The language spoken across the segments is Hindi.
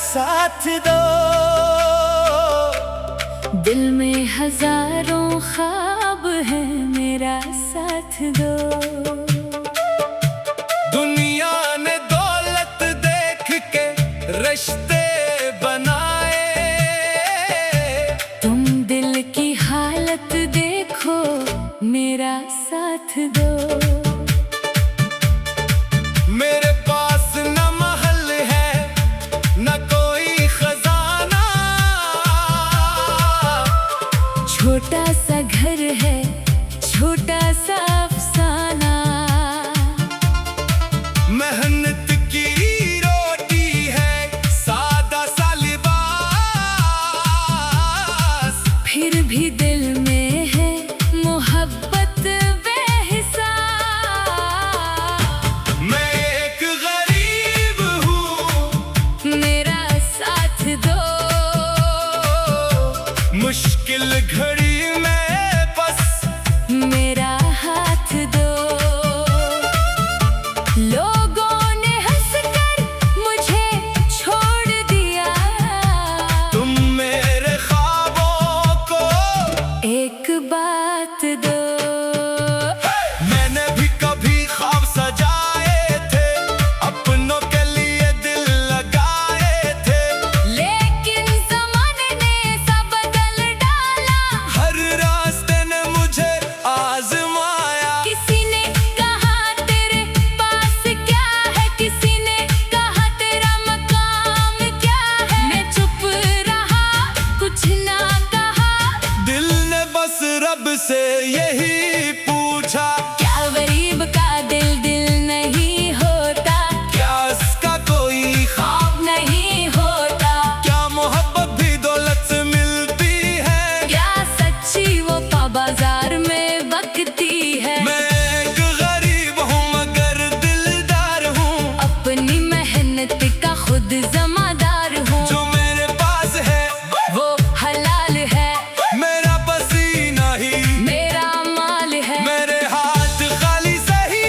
साथ दो। दिल में हजारों ख्वाब है, मेरा साथ दो। दुनिया ने दौलत देख के रिश्ते बनाए, तुम दिल की हालत देखो, मेरा साथ दो। मेरे पास न महल है न कोई खजाना, छोटा सा घर है, छोटा सा अफसाना। मेहनत की रोटी है, सादा सा लिबास, फिर भी दिल में है मोहब्बत बेहिसाब। मैं एक गरीब हूँ, मेरा साथ दो। मुश्किल घड़ी में बस मेरा हाथ दो। लोगों ने हंसकर मुझे छोड़ दिया, तुम मेरे ख्वाबों को एक बात दो। मैंने भी कभी ख्वाब सजाए थे, अपनों के लिए दिल लगाए थे, लेकिन ज़माने ने सब बदल डाला। हर रास्ते ने मुझे आजमाया। किसी ने कहा तेरे पास क्या है, किसी ने कहा तेरा मकाम क्या है। मैं चुप रहा, कुछ ना कहा। दिल ने बस रब से यही पूछा, क्या गरीब का दिल दिल नहीं होता, क्या इसका कोई ख्वाब नहीं होता। क्या मोहब्बत भी दौलत से मिलती है? क्या सच्ची वफा बाजार में बकती है। मैं एक गरीब हूँ मगर दिलदार हूँ, अपनी मेहनत का खुद ज़िम्मेदार हूँ। जो मेरे पास है वो हलाल है, मेरा पसीना ही, मेरा माल है। मेरे हाथ खाली सही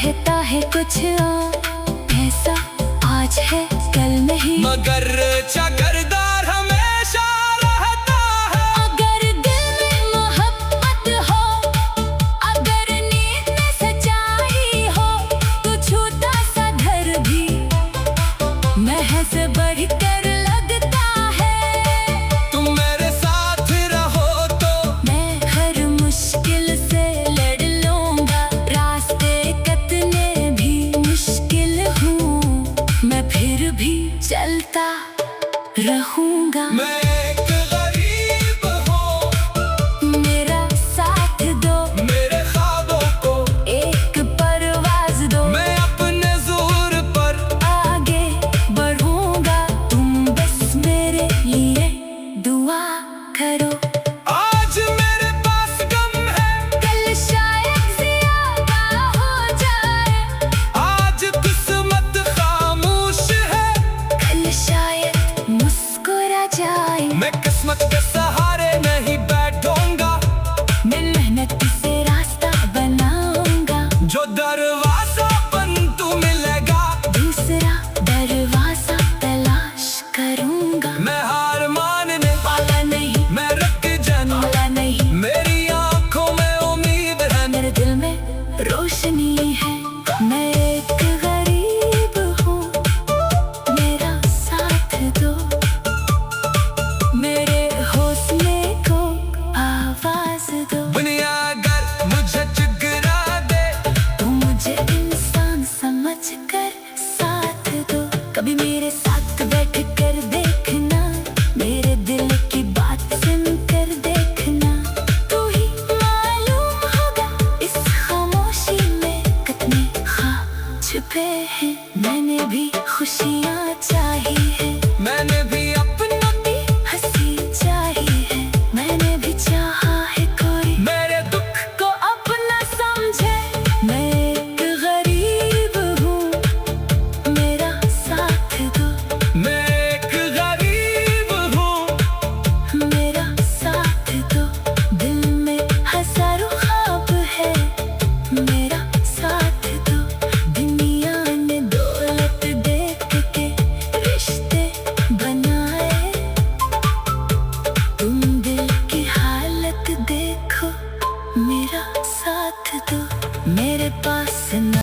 रहता है कुछ और ऐसा आज है कल नहीं। मगर चकरदार हमेशा रहता है। अगर दिल में मोहब्बत हो, अगर नीयत में सच्चाई हो, तो छोटा सा घर भी महज बढ़कर लगता है। तुम मेरे साथ रहो तो मैं हर मुश्किल से लड़ लूंगा। रास्ते कितने भी मुश्किल हूँ, मैं फिर भी चलता रहूंगा। मैं एक गरीब हूँ, मेरा साथ दो, मेरे ख्वाबों को एक परवाज़ दो। मैं अपने जोर पर आगे बढ़ूंगा, तुम बस मेरे लिए दुआ करो। आज मेरे पास गम है, कल शायद ज़्यादा हो जाए। आज किस्मत खामोश है। कल शायद मुस्कुरा जाए। मैं किस्मत के सहारे नहीं बैठूंगा, मैं मेहनत से रास्ता बनाऊंगा। जो दरवाजा बंद तू मिलेगा, दूसरा दरवाजा तलाश करूंगा। मैं हार मानने वाला नहीं, मैं रख जाना। वाला नहीं। मेरी आंखों में उम्मीद है, मेरे दिल में रोशनी है। मैं एक गरीब हूँ, मेरा साथ दो। मेरे हौसले को आवाज दो। दुनिया अगर मुझे ठुकरा दे, तो मुझे इंसान समझ कर साथ दो। कभी मेरे साथ बैठ कर देखना, मेरे दिल की बात सुन कर देखना। तू ही मालूम होगा इस खामोशी में कितने ख्वाब छुपे हैं। मैंने भी खुशियाँ चाही है, मैंने भी अपना भी हंसी चाही है। मैंने भी चाहा है कोई मेरे दुख को अपना समझे। मैं एक गरीब हूँ, मेरा साथ दो। मैं एक गरीब हूँ, मेरा साथ दो। दिल में हजारों ख्वाब है, मेरा साथ दो। दुनिया ने दौलत देख के रिश्ते बनाए, तुम दिल की हालत देखो, मेरा साथ दो। मेरे पास ना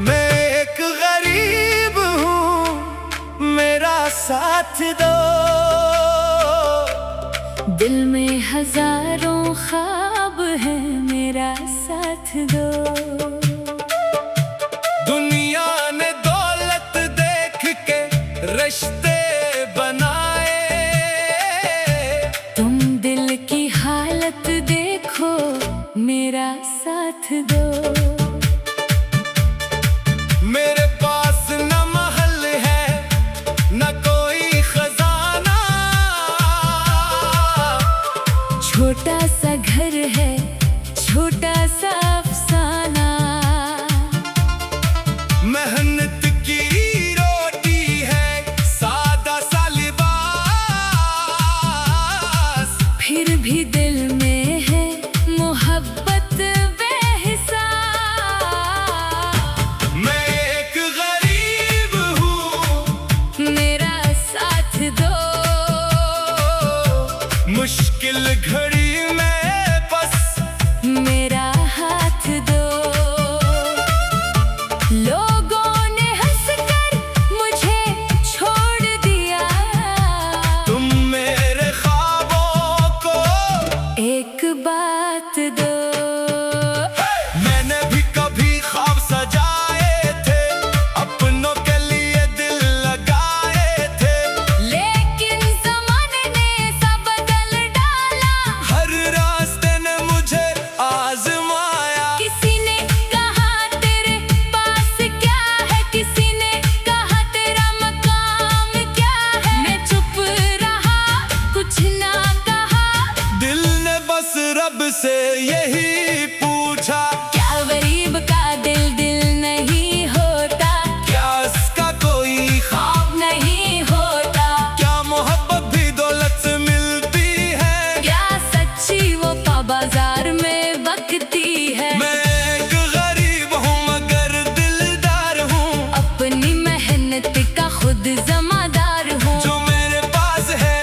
मैं एक गरीब हूँ, मेरा साथ दो। दिल में हजारों ख्वाब है, मेरा साथ दो। दुनिया ने दौलत देख के रिश्ते बनाए, तुम दिल की हालत देखो, मेरा साथ दो। मेरे पास न महल है न कोई खजाना, छोटा सा घर है, छोटा सा अफसाना। मेहनत की रोटी है, सादा सा लिबास। फिर भी दिल में है मोहब्बत बेहिसाब। मैं एक गरीब हूँ, मेरा साथ दो। मुश्किल घड़ी में बस मेरा हाथ दो। लोगों ने हंसकर मुझे छोड़ दिया, तुम मेरे ख्वाबों को एक बात दो। मैंने भी कभी ख्वाब सजाए थे, अपनों के लिए दिल लगाए थे। लेकिन ज़माने ने सब बदल डाला, हर रास्ते ने मुझे आजमाया। किसी ने कहा तेरे पास क्या है, किसी ने कहा तेरा मकाम क्या है। मैं चुप रहा, कुछ ना कहा। दिल ने बस रब सबसे यही पूछा, क्या गरीब का दिल दिल नहीं होता, क्या इसका कोई खौफ नहीं होता, क्या मोहब्बत भी दौलत से मिलती है, क्या सच्ची वो बाजार में बकती है। मैं एक गरीब हूँ मगर दिलदार हूँ, अपनी मेहनत का खुद जमादार हूँ, जो मेरे पास है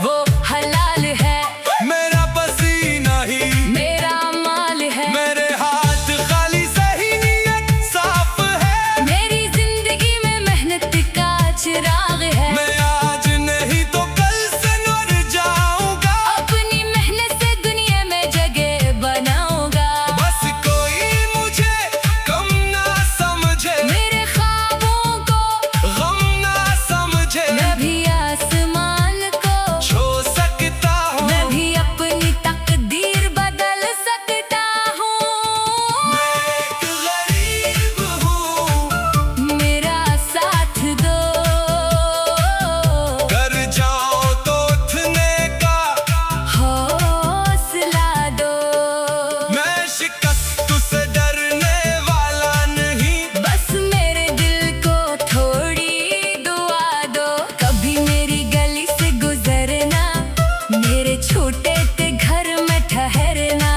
वो हलाल है, मेरा पसीना ही मेरा माल है, मेरे हाथ खाली सही नीयत साफ है, मेरी जिंदगी में मेहनत का चिराग है। मैं आज नहीं तो कल से नूर जाऊंगा, अपनी मेहनत से दुनिया में जगह बनाऊंगा, बस कोई मुझे कम ना समझे, मेरे ख्वाबों को गम ना समझे, मैं भी आसमान को छू सकता हूँ, मैं भी अपनी तकदीर बदल सकता हूँ। मैं एक गरीब हूँ, मेरा साथ दो, कर जाओ तो उठने का, हौसला दो, मैं शिकस्त से डरने वाला नहीं, बस मेरे दिल को थोड़ी दुआ दो। कभी मेरी गली से गुजरना, मेरे छोटे से घर में ठहरना,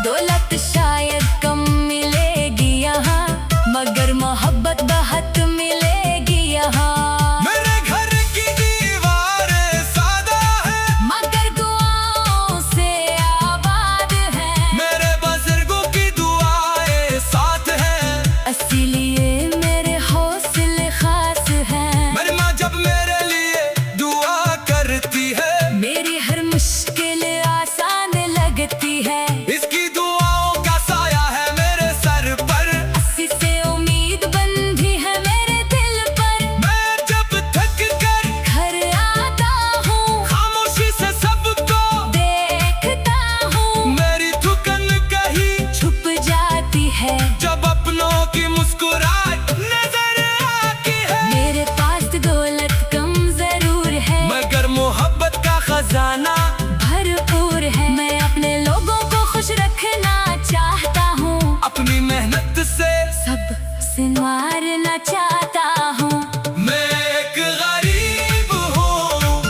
दौलत शायद कम मिलेगी यहाँ, मगर मोहब्बत बहुत मिलेगी यहाँ। मेरे घर की दीवारें सादा है, मगर दुआओं से आबाद है, मेरे बुजुर्गों की दुआएं साथ हैं, इसीलिए मेरे हौसले खास हैं। मेरी माँ जब मेरे लिए दुआ करती है, मेरी हर मुश्किल आसान लगती है, इसकी दुआओं का साया है मेरे सर पर, अस्सी से उम्मीद बंधी है मेरे दिल पर। मैं जब थक कर घर आता हूँ, खामोशी से सबको देखता हूँ, मेरी थुकन कहीं छुप जाती है, जब अपनों की मुस्कुराहट नजर आती है, मेरे पास दौलत कम जरूर है, मगर मोहब्बत का खजाना भरपूर है। मैं अपने लोगों को खुश रखना चाहता हूँ, अपनी मेहनत से, सब संवारना चाहता हूँ। मैं एक गरीब हूँ,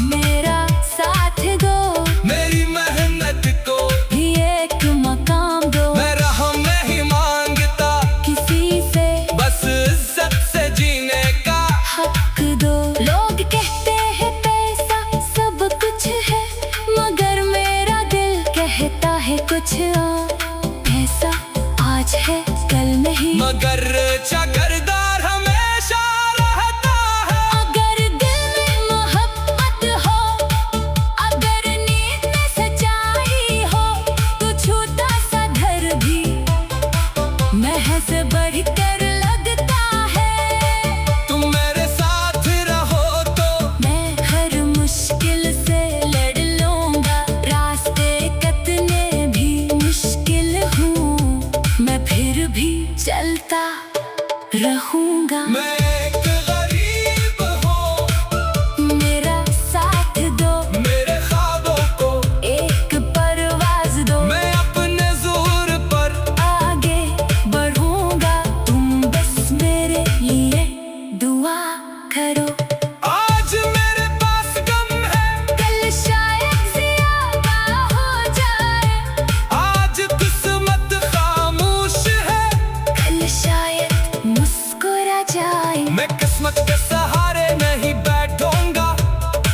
मेरा साथ दो, मेरी मेहनत को भी एक मकाम दो, मैं रहम नहीं मांगता, किसी से बस इज्जत से जीने का, हक दो। लोग कहते हैं पैसा सब कुछ है, मगर मेरा दिल कहता है कुछ और। पैसा आज है कल नहीं, मगर चकरदार हमेशा रहता है, अगर दिल में मोहब्बत हो, अगर नीयत में सच्चाई हो, तो छोटा सा घर भी महज बढ़कर लगता है। तुम मेरे साथ रहो तो मैं हर मुश्किल से लड़ लूंगा, रास्ते कतने भी मुश्किल हूँ, मैं फिर भी चलता रहूंगा। मैं एक गरीब हूँ, मेरा साथ दो, मेरे ख्वाबों को एक परवाज दो, मैं अपने जोर पर आगे बढ़ूंगा, तुम बस मेरे लिए दुआ करो। आज मेरे पास गम है, कल शायद ज़्यादा हो जाए, आज किस्मत खामोश है, कल शायद मुस्कुरा जाए। मैं किस्मत के सहारे नहीं बैठूंगा,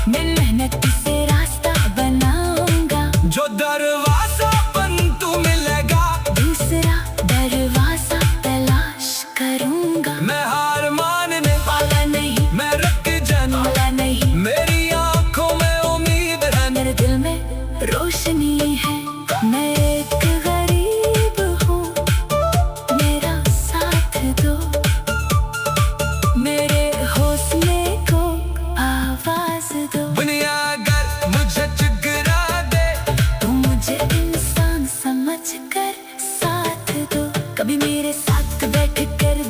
मैं मेहनत से रास्ता बनाऊंगा, जो दरवाजा बंद तू मिलेगा, दूसरा दरवाजा तलाश करूंगा। मैं हार मानने वाला नहीं, मैं रख जाना, वाला नहीं, मेरी आंखों में उम्मीद है, मेरे दिल में रोशनी है। मैं एक गरीब हूँ, मेरा साथ दो, मेरे हौसले को आवाज दो। दुनिया अगर मुझे ठुकरा दे, तुम मुझे इंसान समझ कर साथ दो, कभी मेरे साथ बैठ कर